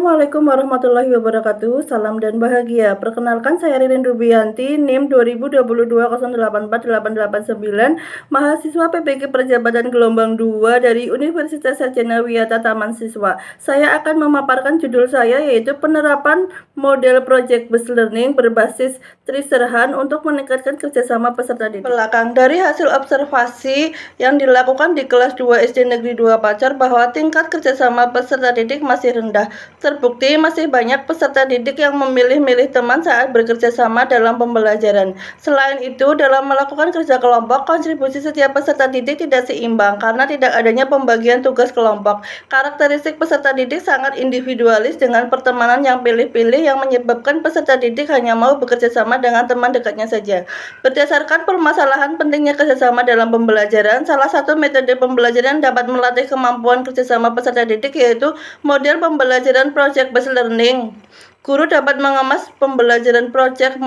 Assalamualaikum warahmatullahi wabarakatuh. Salam dan bahagia. Perkenalkan, saya Ririn Rubianti, NIM 2022084889, mahasiswa PPG Perjabatan Gelombang 2 dari Universitas Sarjana Wiyata Taman Siswa. Saya akan memaparkan judul saya, yaitu penerapan model project based learning berbasis Triserhan untuk meningkatkan kerjasama peserta didik. Belakang dari hasil observasi yang dilakukan di kelas 2 SD Negeri 2 Pacar bahwa tingkat kerjasama peserta didik masih rendah. Terbukti masih banyak peserta didik yang memilih-milih teman saat bekerja sama dalam pembelajaran. Selain itu, dalam melakukan kerja kelompok, kontribusi setiap peserta didik tidak seimbang karena tidak adanya pembagian tugas kelompok. Karakteristik peserta didik sangat individualis dengan pertemanan yang pilih-pilih yang menyebabkan peserta didik hanya mau bekerja sama dengan teman dekatnya saja. Berdasarkan permasalahan pentingnya kerjasama dalam pembelajaran, salah satu metode pembelajaran dapat melatih kemampuan kerjasama peserta didik yaitu model pembelajaran project based learning. Guru dapat mengemas pembelajaran project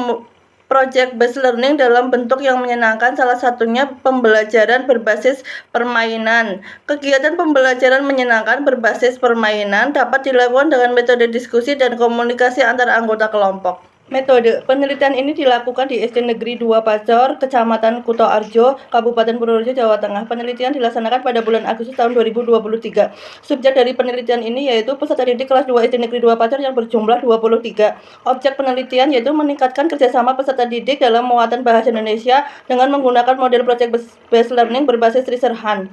based learning dalam bentuk yang menyenangkan, salah satunya pembelajaran berbasis permainan. Kegiatan pembelajaran menyenangkan berbasis permainan dapat dilakukan dengan metode diskusi dan komunikasi antar anggota kelompok. Metode penelitian ini dilakukan di SD Negeri 2 Pacor, Kecamatan Kutoarjo, Kabupaten Purworejo, Jawa Tengah. Penelitian dilaksanakan pada bulan Agustus tahun 2023. Subjek dari penelitian ini yaitu peserta didik kelas 2 SD Negeri 2 Pacor yang berjumlah 23. Objek penelitian yaitu meningkatkan kerjasama peserta didik dalam muatan bahasa Indonesia dengan menggunakan model project based learning berbasis Triserhan.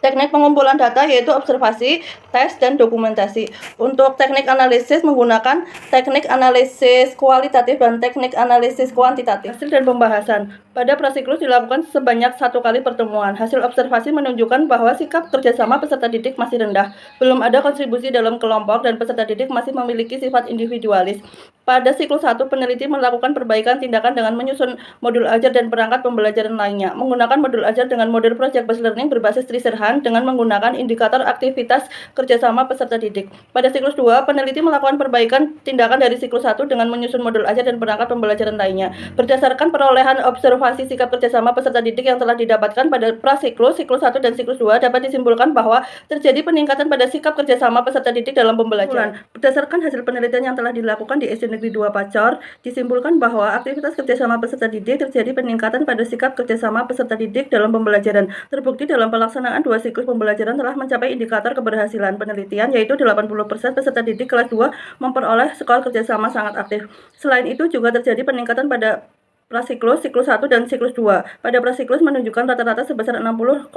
Teknik pengumpulan data yaitu observasi, tes, dan dokumentasi. Untuk teknik analisis menggunakan teknik analisis kualitatif dan teknik analisis kuantitatif. Hasil dan pembahasan. Pada prasiklus dilakukan sebanyak 1 kali pertemuan. Hasil observasi menunjukkan bahwa sikap kerjasama peserta didik masih rendah. Belum ada kontribusi dalam kelompok dan peserta didik masih memiliki sifat individualis. Pada siklus 1, peneliti melakukan perbaikan tindakan dengan menyusun modul ajar dan perangkat pembelajaran lainnya. Menggunakan modul ajar dengan model project based learning berbasis Triserhan dengan menggunakan indikator aktivitas kerjasama peserta didik. Pada siklus 2, peneliti melakukan perbaikan tindakan dari siklus 1 dengan menyusun modul ajar dan perangkat pembelajaran lainnya. Berdasarkan perolehan observasi sikap kerjasama peserta didik yang telah didapatkan pada prasiklus, siklus 1 dan siklus 2, dapat disimpulkan bahwa terjadi peningkatan pada sikap kerjasama peserta didik dalam pembelajaran. Berdasarkan hasil penelitian yang telah dilakukan di SD Negeri 2 Pacor, disimpulkan bahwa aktivitas kerjasama peserta didik terjadi peningkatan pada sikap kerjasama peserta didik dalam pembelajaran. Terbukti dalam pelaksanaan 2 siklus pembelajaran telah mencapai indikator keberhasilan penelitian, yaitu 80% peserta didik kelas 2 memperoleh skor kerjasama sangat aktif. Selain itu juga terjadi peningkatan pada prasiklus, siklus 1 dan siklus 2. Pada prasiklus menunjukkan rata-rata sebesar 60,68%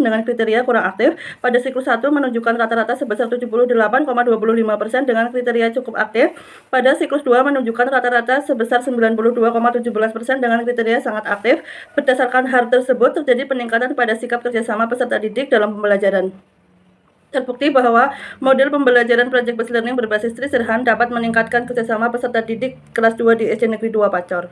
dengan kriteria kurang aktif. Pada siklus 1 menunjukkan rata-rata sebesar 78,25% dengan kriteria cukup aktif. Pada siklus 2 menunjukkan rata-rata sebesar 92,17% dengan kriteria sangat aktif. Berdasarkan hal tersebut, terjadi peningkatan pada sikap kerjasama peserta didik dalam pembelajaran. Terbukti bahwa model pembelajaran project based learning berbasis Triserhan dapat meningkatkan kerjasama peserta didik kelas 2 di SD Negeri 2 Pacor.